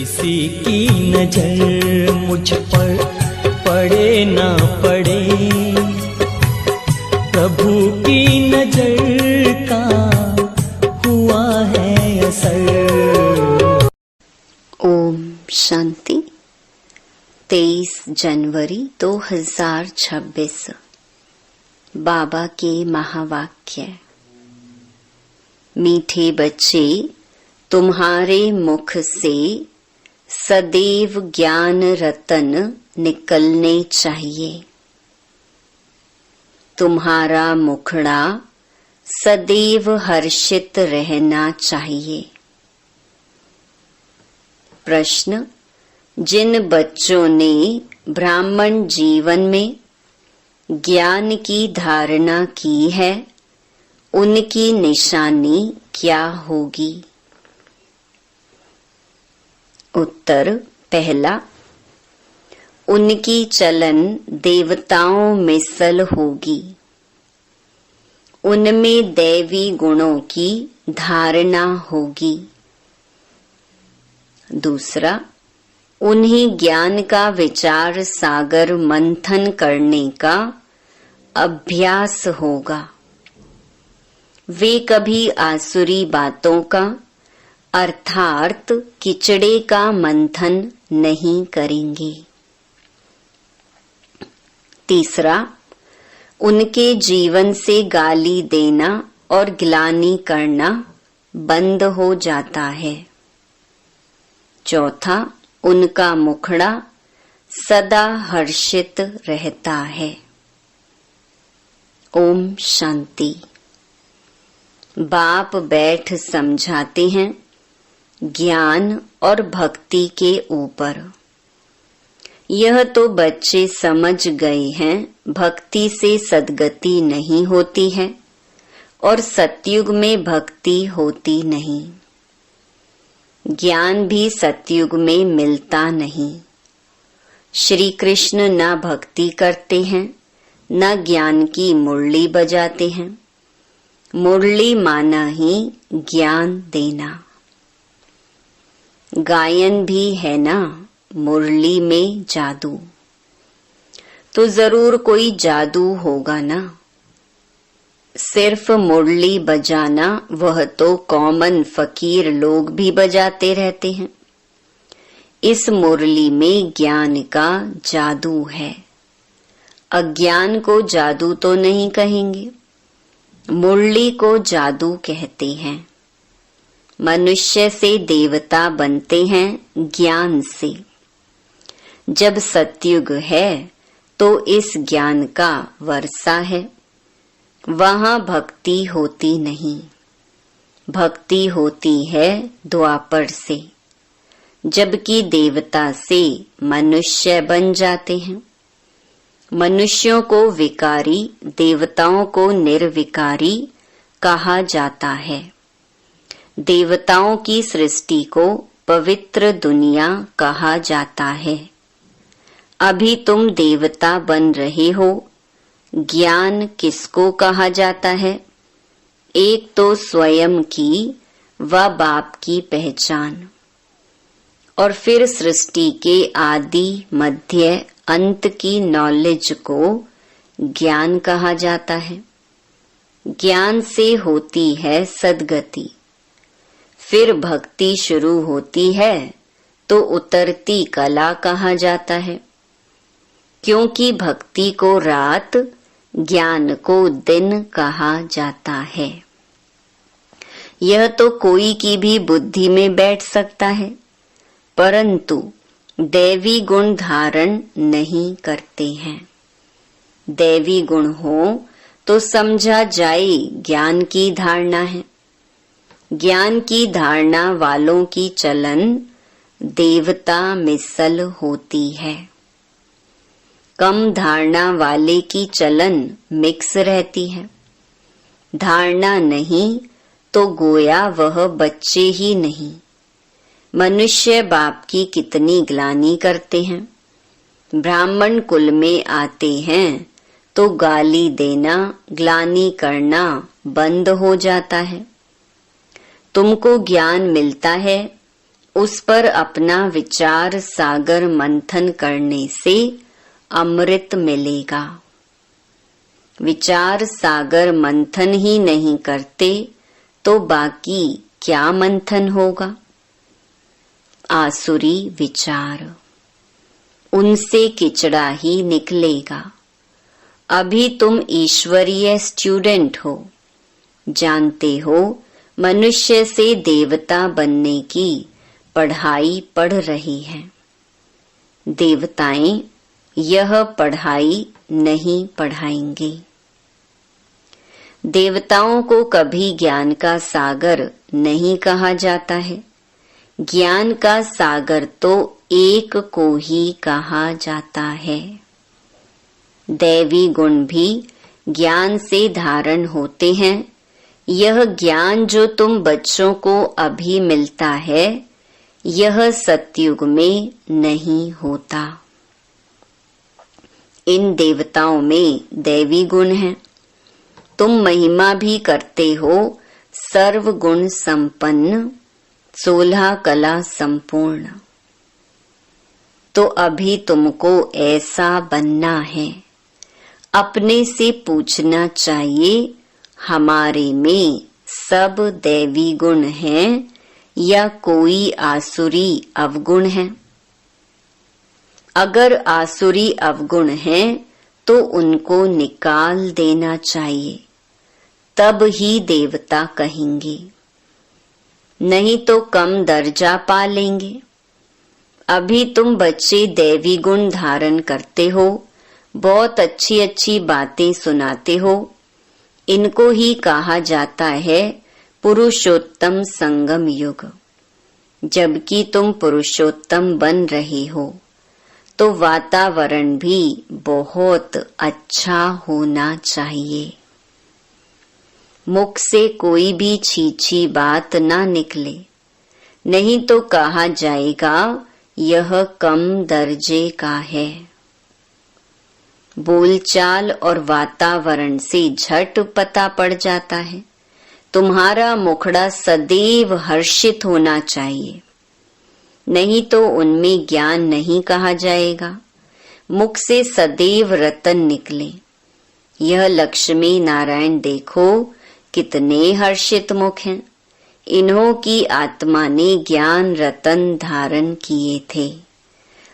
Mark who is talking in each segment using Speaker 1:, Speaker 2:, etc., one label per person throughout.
Speaker 1: किसी की नजर मुझ पर पड़े ना पड़े, प्रभु की नजर का हुआ है असर।
Speaker 2: ओम शांति। 23 जनवरी 2026 बाबा के महावाक्य। मीठे बच्चे, तुम्हारे मुख से सदैव ज्ञान रतन निकलने चाहिए। तुम्हारा मुखड़ा सदैव हर्षित रहना चाहिए। प्रश्न: जिन बच्चों ने ब्राह्मण जीवन में ज्ञान की धारणा की है, उनकी निशानी क्या होगी? उत्तर: पहला, उनकी चलन देवताओं मिसल होगी। उनमें दैवी गुणों की धारणा होगी। दूसरा, उन्हें ज्ञान का विचार सागर मंथन करने का अभ्यास होगा। वे कभी आसुरी बातों का अर्थात किचड़े का मंथन नहीं करेंगे। तीसरा, उनके जीवन से गाली देना और गिलानी करना बंद हो जाता है। चौथा, उनका मुखड़ा सदा हर्षित रहता है। ओम शांति। बाप बैठ समझाते हैं ज्ञान और भक्ति के ऊपर। यह तो बच्चे समझ गए हैं, भक्ति से सद्गति नहीं होती है और सतयुग में भक्ति होती नहीं। ज्ञान भी सतयुग में मिलता नहीं। श्री कृष्ण न भक्ति करते हैं, न ज्ञान की मुरली बजाते हैं। मुरली माना ही ज्ञान देना। गायन भी है ना मुरली में जादू, तो जरूर कोई जादू होगा ना। सिर्फ मुरली बजाना वह तो कॉमन फकीर लोग भी बजाते रहते हैं। इस मुरली में ज्ञान का जादू है। अज्ञान को जादू तो नहीं कहेंगे, मुरली को जादू कहते हैं। मनुष्य से देवता बनते हैं ज्ञान से। जब सतयुग है तो इस ज्ञान का वर्षा है। वहां भक्ति होती नहीं, भक्ति होती है द्वापर से, जबकि देवता से मनुष्य बन जाते हैं। मनुष्यों को विकारी, देवताओं को निर्विकारी कहा जाता है। देवताओं की सृष्टि को पवित्र दुनिया कहा जाता है। अभी तुम देवता बन रहे हो। ज्ञान किसको कहा जाता है? एक तो स्वयं की व बाप की पहचान, और फिर सृष्टि के आदि मध्य अंत की नॉलेज को ज्ञान कहा जाता है। ज्ञान से होती है सद्गति। फिर भक्ति शुरू होती है तो उतरती कला कहा जाता है, क्योंकि भक्ति को रात, ज्ञान को दिन कहा जाता है। यह तो कोई की भी बुद्धि में बैठ सकता है, परंतु दैवी गुण धारण नहीं करते हैं। दैवी गुण हो तो समझा जाए ज्ञान की धारणा है। ज्ञान की धारणा वालों की चलन देवता मिसल होती है। कम धारणा वाले की चलन मिक्स रहती है। धारणा नहीं तो गोया वह बच्चे ही नहीं। मनुष्य बाप की कितनी ग्लानि करते हैं। ब्राह्मण कुल में आते हैं तो गाली देना, ग्लानि करना बंद हो जाता है। तुमको ज्ञान मिलता है, उस पर अपना विचार सागर मंथन करने से अमृत मिलेगा। विचार सागर मंथन ही नहीं करते तो बाकी क्या मंथन होगा? आसुरी विचार, उनसे किचड़ा ही निकलेगा। अभी तुम ईश्वरीय स्टूडेंट हो, जानते हो मनुष्य से देवता बनने की पढ़ाई पढ़ रही है। देवताएं यह पढ़ाई नहीं पढ़ाएंगे। देवताओं को कभी ज्ञान का सागर नहीं कहा जाता है। ज्ञान का सागर तो एक को ही कहा जाता है। दैवी गुण भी ज्ञान से धारण होते हैं। यह ज्ञान जो तुम बच्चों को अभी मिलता है, यह सतयुग में नहीं होता। इन देवताओं में दैवी गुण हैं। तुम महिमा भी करते हो सर्व गुण संपन्न, 16 कला संपूर्ण। तो अभी तुमको ऐसा बनना है। अपने से पूछना चाहिए, हमारे में सब दैवी गुण हैं या कोई आसुरी अवगुण है? अगर आसुरी अवगुण हैं तो उनको निकाल देना चाहिए, तब ही देवता कहेंगे, नहीं तो कम दर्जा पा लेंगे। अभी तुम बच्चे दैवी गुण धारण करते हो, बहुत अच्छी अच्छी बातें सुनाते हो। इनको ही कहा जाता है पुरुषोत्तम संगम युग। जबकि तुम पुरुषोत्तम बन रहे हो तो वातावरण भी बहुत अच्छा होना चाहिए। मुख से कोई भी छीछी बात ना निकले, नहीं तो कहा जाएगा यह कम दर्जे का है। बोलचाल और वातावरण से झट पता पड़ जाता है। तुम्हारा मुखड़ा सदैव हर्षित होना चाहिए, नहीं तो उनमें ज्ञान नहीं कहा जाएगा। मुख से सदैव रतन निकले। यह लक्ष्मी नारायण देखो कितने हर्षित मुख हैं। इन्हों की आत्मा ने ज्ञान रतन धारण किए थे।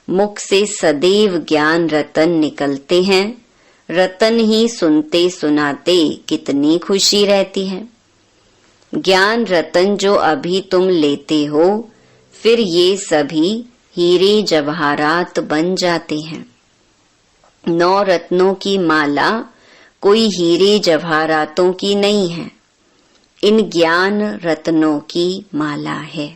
Speaker 2: मुख से सदैव ज्ञान रतन निकलते हैं। रतन ही सुनते सुनाते कितनी खुशी रहती है। ज्ञान रतन जो अभी तुम लेते हो, फिर ये सभी हीरे जवाहरात बन जाते हैं। 9 रत्नों की माला कोई हीरे जवाहरातों की नहीं है, इन ज्ञान रत्नों की माला है।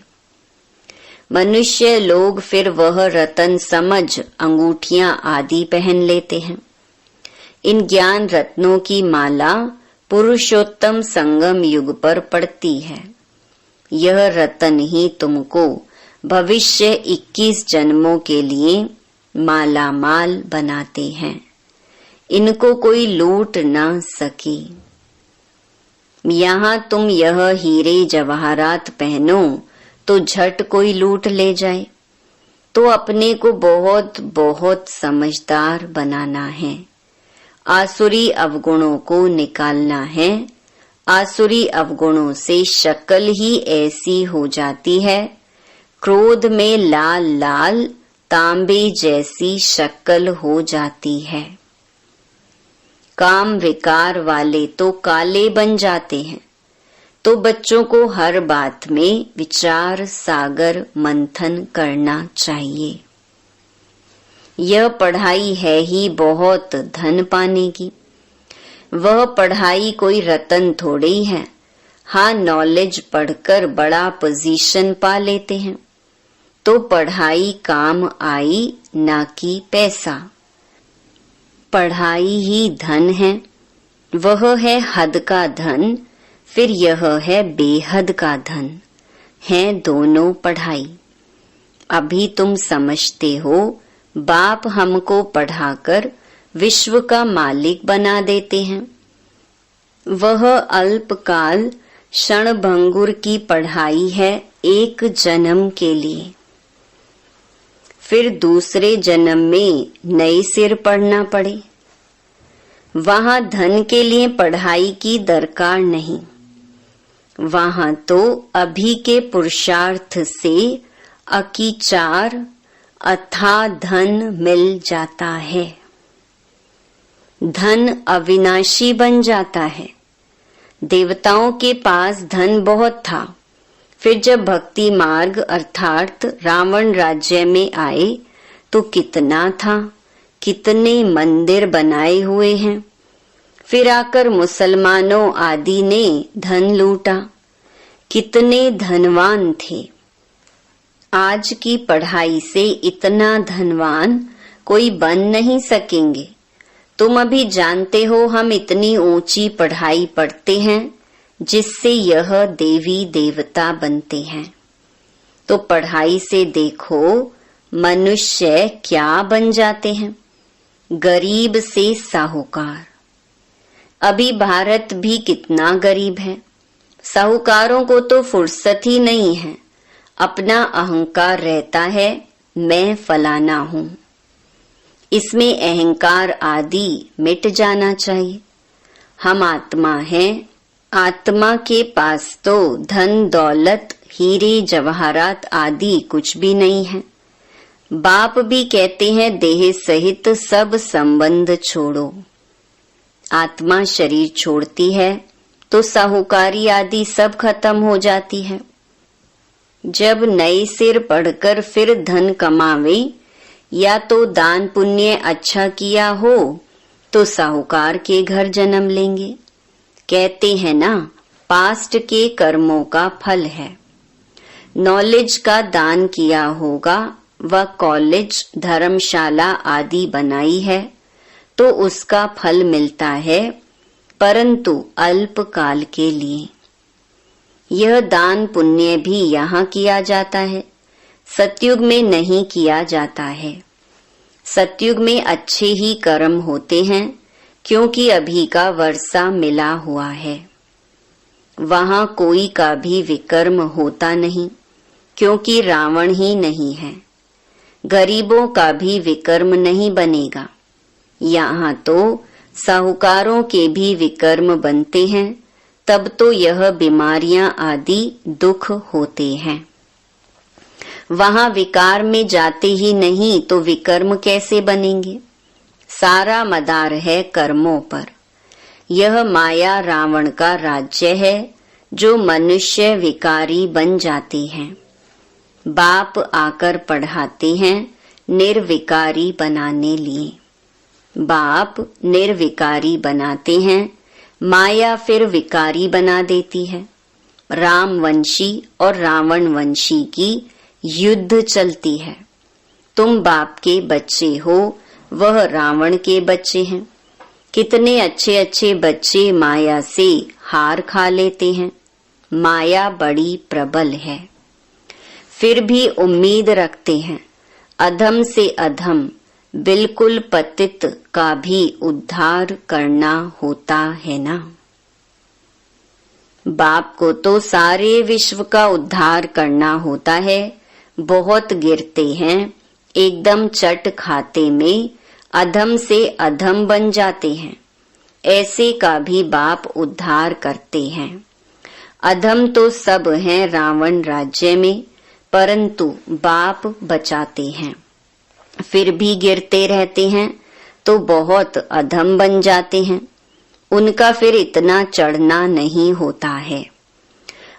Speaker 2: मनुष्य लोग फिर वह रतन समझ अंगूठियां आदि पहन लेते हैं। इन ज्ञान रत्नों की माला पुरुषोत्तम संगम युग पर पड़ती है। यह रतन ही तुमको भविष्य 21 जन्मों के लिए माला माल बनाते हैं। इनको कोई लूट ना सके। यहाँ तुम यह हीरे जवाहरात पहनो तो झट कोई लूट ले जाए। तो अपने को बहुत बहुत समझदार बनाना है। आसुरी अवगुणों को निकालना है। आसुरी अवगुणों से शक्ल ही ऐसी हो जाती है, क्रोध में लाल लाल तांबे जैसी शक्ल हो जाती है। काम विकार वाले तो काले बन जाते हैं। तो बच्चों को हर बात में विचार सागर मंथन करना चाहिए। यह पढ़ाई है ही बहुत धन पाने की। वह पढ़ाई कोई रतन थोड़ी है। हाँ, नॉलेज पढ़कर बड़ा पोजीशन पा लेते हैं, तो पढ़ाई काम आई ना कि पैसा। पढ़ाई ही धन है। वह है हद का धन, फिर यह है बेहद का धन। है दोनों पढ़ाई। अभी तुम समझते हो बाप हमको पढ़ाकर विश्व का मालिक बना देते हैं। वह अल्पकाल क्षणभंगुर की पढ़ाई है एक जन्म के लिए, फिर दूसरे जन्म में नए सिर पढ़ना पड़े। वहां धन के लिए पढ़ाई की दरकार नहीं, वहां तो अभी के पुरुषार्थ से अकीचार अथाह धन मिल जाता है। धन अविनाशी बन जाता है। देवताओं के पास धन बहुत था, फिर जब भक्ति मार्ग अर्थात रावण राज्य में आए तो कितना था, कितने मंदिर बनाए हुए हैं। फिर आकर मुसलमानों आदि ने धन लूटा, कितने धनवान थे। आज की पढ़ाई से इतना धनवान कोई बन नहीं सकेंगे। तुम अभी जानते हो हम इतनी ऊंची पढ़ाई पढ़ते हैं जिससे यह देवी देवता बनते हैं। तो पढ़ाई से देखो मनुष्य क्या बन जाते हैं, गरीब से साहूकार। अभी भारत भी कितना गरीब है। साहूकारों को तो फुर्सत ही नहीं है, अपना अहंकार रहता है, मैं फलाना हूं। इसमें अहंकार आदि मिट जाना चाहिए। हम आत्मा हैं, आत्मा के पास तो धन दौलत हीरे जवाहरात आदि कुछ भी नहीं है। बाप भी कहते हैं देह सहित सब संबंध छोड़ो। आत्मा शरीर छोड़ती है तो साहूकारी आदि सब खत्म हो जाती है। जब नए सिर पढ़कर फिर धन कमावे, या तो दान पुण्य अच्छा किया हो तो साहूकार के घर जन्म लेंगे। कहते हैं ना, पास्ट के कर्मों का फल है। नॉलेज का दान किया होगा, व कॉलेज धर्मशाला आदि बनाई है तो उसका फल मिलता है, परंतु अल्प काल के लिए। यह दान पुण्य भी यहाँ किया जाता है, सतयुग में नहीं किया जाता है। सतयुग में अच्छे ही कर्म होते हैं, क्योंकि अभी का वर्षा मिला हुआ है। वहां कोई का भी विकर्म होता नहीं, क्योंकि रावण ही नहीं है। गरीबों का भी विकर्म नहीं बनेगा। यहाँ तो साहूकारों के भी विकर्म बनते हैं, तब तो यह बीमारियां आदि दुख होते हैं। वहां विकार में जाते ही नहीं तो विकर्म कैसे बनेंगे। सारा मदार है कर्मों पर। यह माया रावण का राज्य है, जो मनुष्य विकारी बन जाते हैं। बाप आकर पढ़ाते हैं निर्विकारी बनाने लिए। बाप निर्विकारी बनाते हैं, माया फिर विकारी बना देती है। रामवंशी और रावण वंशी की युद्ध चलती है। तुम बाप के बच्चे हो, वह रावण के बच्चे हैं। कितने अच्छे अच्छे बच्चे माया से हार खा लेते हैं। माया बड़ी प्रबल है, फिर भी उम्मीद रखते हैं। अधम से अधम बिल्कुल पतित का भी उद्धार करना होता है ना। बाप को तो सारे विश्व का उद्धार करना होता है। बहुत गिरते हैं, एकदम चट खाते में अधम से अधम बन जाते हैं। ऐसे का भी बाप उद्धार करते हैं। अधम तो सब हैं रावण राज्य में, परंतु बाप बचाते हैं। फिर भी गिरते रहते हैं तो बहुत अधम बन जाते हैं। उनका फिर इतना चढ़ना नहीं होता है।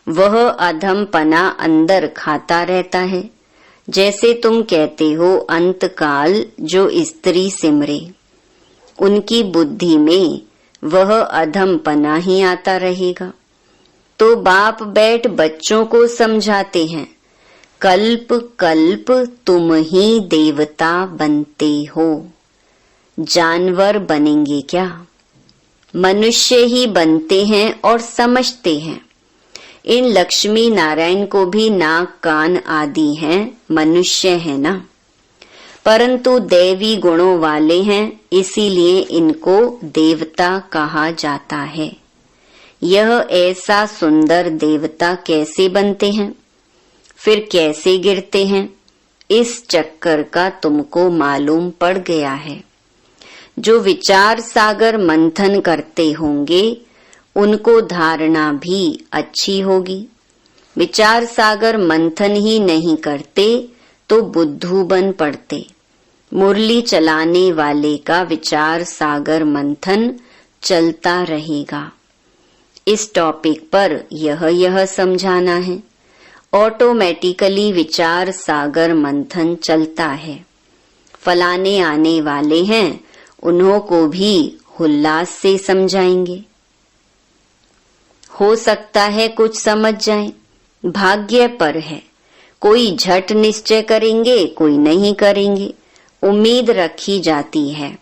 Speaker 2: वह अधमपना अंदर खाता रहता है। जैसे तुम कहते हो अंतकाल जो स्त्री सिमरे, उनकी बुद्धि में वह अधमपना ही आता रहेगा। तो बाप बैठ बच्चों को समझाते हैं, कल्प कल्प तुम ही देवता बनते हो। जानवर बनेंगे क्या? मनुष्य ही बनते हैं और समझते हैं। इन लक्ष्मी नारायण को भी नाक कान आदि हैं, मनुष्य है ना, परंतु दैवी गुणों वाले हैं, इसीलिए इनको देवता कहा जाता है। यह ऐसा सुंदर देवता कैसे बनते हैं, फिर कैसे गिरते हैं, इस चक्कर का तुमको मालूम पड़ गया है। जो विचार सागर मंथन करते होंगे उनको धारणा भी अच्छी होगी। विचार सागर मंथन ही नहीं करते तो बुद्धू बन पड़ते। मुरली चलाने वाले का विचार सागर मंथन चलता रहेगा। इस टॉपिक पर यह समझाना है। ऑटोमेटिकली विचार सागर मंथन चलता है। फलाने आने वाले हैं, उन्हों को भी उल्लास से समझाएंगे। हो सकता है कुछ समझ जाएं, भाग्य पर है। कोई झट निश्चय करेंगे, कोई नहीं करेंगे। उम्मीद रखी जाती है,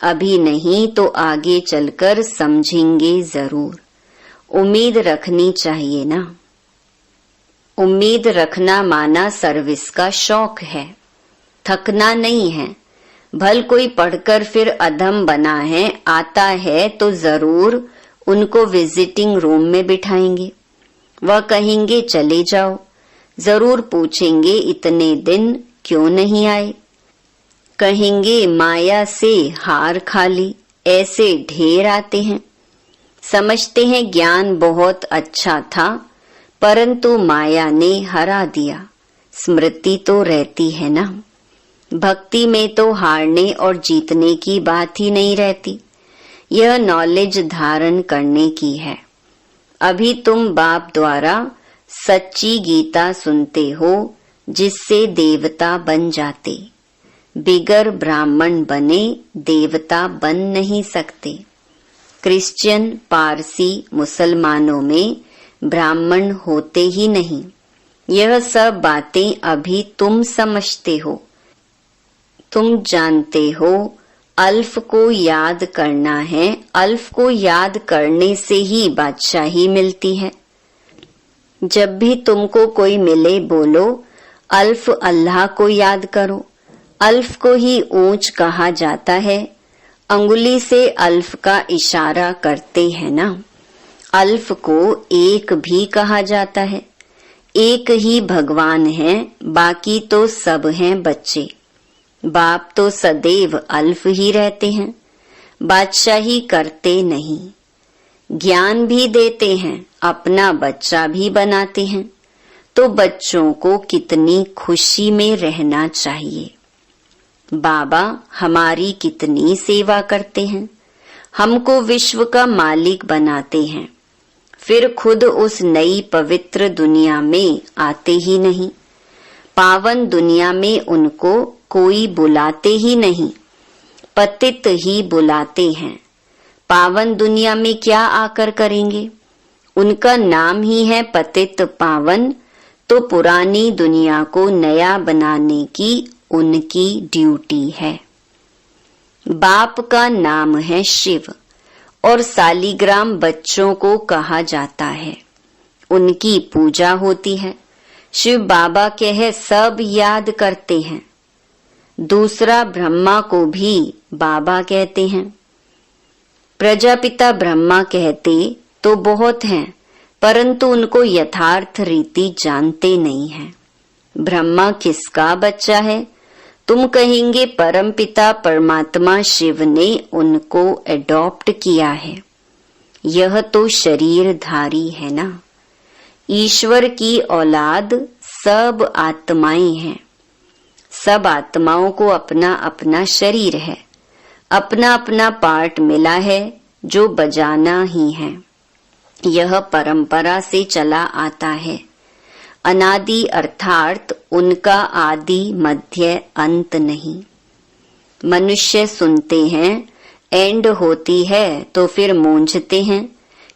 Speaker 2: अभी नहीं तो आगे चलकर समझेंगे जरूर। उम्मीद रखनी चाहिए ना। उम्मीद रखना माना सर्विस का शौक है, थकना नहीं है। भल कोई पढ़कर फिर अधम बना है, आता है तो जरूर उनको विजिटिंग रूम में बिठाएंगे। वह कहेंगे चले जाओ। जरूर पूछेंगे इतने दिन क्यों नहीं आए। कहेंगे माया से हार खा ली। ऐसे ढेर आते हैं। समझते हैं ज्ञान बहुत अच्छा था, परंतु माया ने हरा दिया। स्मृति तो रहती है ना। भक्ति में तो हारने और जीतने की बात ही नहीं रहती। यह नॉलेज धारण करने की है। अभी तुम बाप द्वारा सच्ची गीता सुनते हो, जिससे देवता बन जाते। बिगर ब्राह्मण बने देवता बन नहीं सकते। क्रिश्चियन, पारसी, मुसलमानों में ब्राह्मण होते ही नहीं। यह सब बातें अभी तुम समझते हो। तुम जानते हो अल्फ को याद करना है। अल्फ को याद करने से ही बादशाही मिलती है। जब भी तुमको कोई मिले बोलो अल्फ अल्लाह को याद करो। अल्फ को ही ऊंच कहा जाता है। अंगुली से अल्फ का इशारा करते हैं ना। अल्फ को एक भी कहा जाता है। एक ही भगवान है, बाकी तो सब हैं बच्चे। बाप तो सदैव अल्फ ही रहते हैं, बादशाही करते नहीं। ज्ञान भी देते हैं, अपना बच्चा भी बनाते हैं। तो बच्चों को कितनी खुशी में रहना चाहिए। बाबा हमारी कितनी सेवा करते हैं, हमको विश्व का मालिक बनाते हैं, फिर खुद उस नई पवित्र दुनिया में आते ही नहीं। पावन दुनिया में उनको कोई बुलाते ही नहीं, पतित ही बुलाते हैं। पावन दुनिया में क्या आकर करेंगे? उनका नाम ही है पतित पावन, तो पुरानी दुनिया को नया बनाने की उनकी ड्यूटी है। बाप का नाम है शिव और सालीग्राम बच्चों को कहा जाता है। उनकी पूजा होती है। शिव बाबा के है सब याद करते हैं। दूसरा ब्रह्मा को भी बाबा कहते हैं। प्रजापिता ब्रह्मा कहते तो बहुत हैं, परंतु उनको यथार्थ रीति जानते नहीं हैं। ब्रह्मा किसका बच्चा है? तुम कहेंगे परमपिता परमात्मा शिव ने उनको एडॉप्ट किया है। यह तो शरीरधारी है ना। ईश्वर की औलाद सब आत्माएं हैं। सब आत्माओं को अपना अपना शरीर है, अपना अपना पार्ट मिला है जो बजाना ही है। यह परंपरा से चला आता है। अनादि अर्थात उनका आदि मध्य अंत नहीं। मनुष्य सुनते हैं एंड होती है तो फिर मूंझते हैं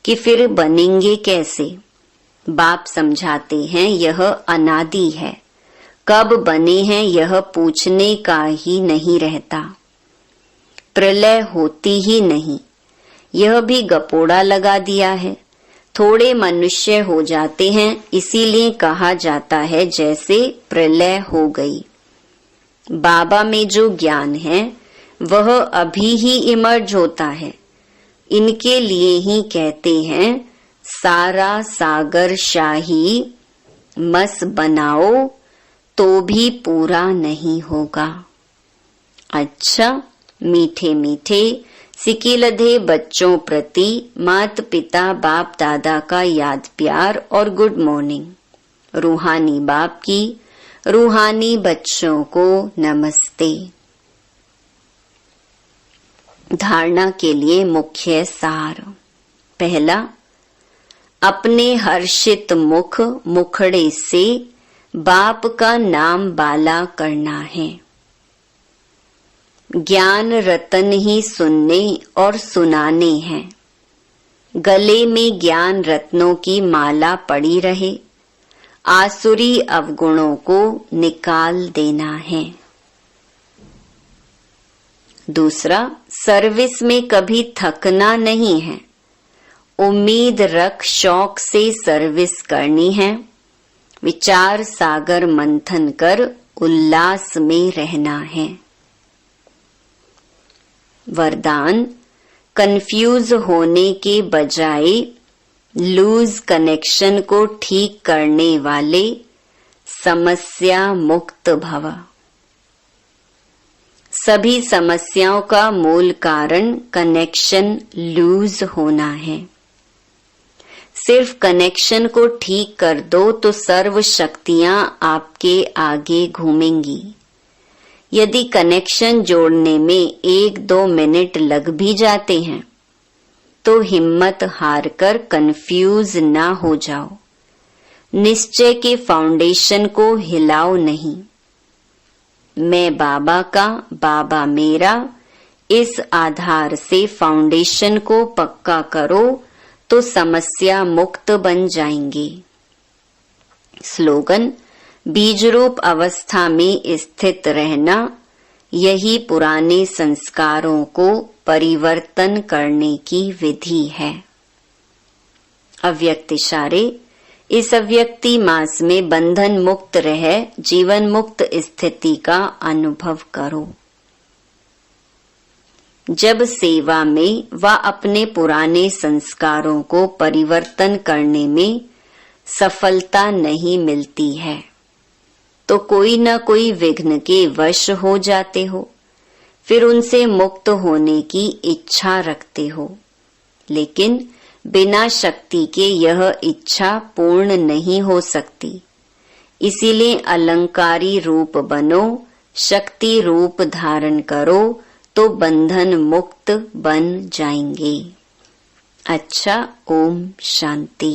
Speaker 2: कि फिर बनेंगे कैसे। बाप समझाते हैं यह अनादि है, कब बने हैं यह पूछने का ही नहीं रहता। प्रलय होती ही नहीं, यह भी गपोड़ा लगा दिया है। थोड़े मनुष्य हो जाते हैं, इसीलिए कहा जाता है जैसे प्रलय हो गई। बाबा में जो ज्ञान है वह अभी ही इमर्ज होता है। इनके लिए ही कहते हैं सारा सागर शाही मस बनाओ तो भी पूरा नहीं होगा। अच्छा, मीठे मीठे सिकिलधे बच्चों प्रति माता पिता बाप दादा का याद प्यार और गुड मॉर्निंग। रूहानी बाप की रूहानी बच्चों को नमस्ते। धारणा के लिए मुख्य सार। पहला, अपने हर्षित मुखड़े से बाप का नाम बाला करना है। ज्ञान रतन ही सुनने और सुनाने हैं। गले में ज्ञान रत्नों की माला पड़ी रहे। आसुरी अवगुणों को निकाल देना है। दूसरा, सर्विस में कभी थकना नहीं है। उम्मीद रख शौक से सर्विस करनी है। विचार सागर मंथन कर उल्लास में रहना है। वरदान, कंफ्यूज होने के बजाय लूज कनेक्शन को ठीक करने वाले समस्या मुक्त भव। सभी समस्याओं का मूल कारण कनेक्शन लूज होना है। सिर्फ कनेक्शन को ठीक कर दो तो सर्व शक्तियां आपके आगे घूमेंगी। यदि कनेक्शन जोड़ने में 1-2 मिनट लग भी जाते हैं तो हिम्मत हारकर कंफ्यूज ना हो जाओ। निश्चय के फाउंडेशन को हिलाओ नहीं। मैं बाबा का, बाबा मेरा, इस आधार से फाउंडेशन को पक्का करो तो समस्या मुक्त बन जाएंगे। स्लोगन, बीज रूप अवस्था में स्थित रहना, यही पुराने संस्कारों को परिवर्तन करने की विधि है। अव्यक्त इशारे, इस अव्यक्ति मास में बंधन मुक्त रह जीवन मुक्त स्थिति का अनुभव करो। जब सेवा में व अपने पुराने संस्कारों को परिवर्तन करने में सफलता नहीं मिलती है तो कोई न कोई विघ्न के वश हो जाते हो, फिर उनसे मुक्त होने की इच्छा रखते हो, लेकिन बिना शक्ति के यह इच्छा पूर्ण नहीं हो सकती। इसीलिए अलंकारी रूप बनो, शक्ति रूप धारण करो तो बंधन मुक्त बन जाएंगे। अच्छा, ओम शांति।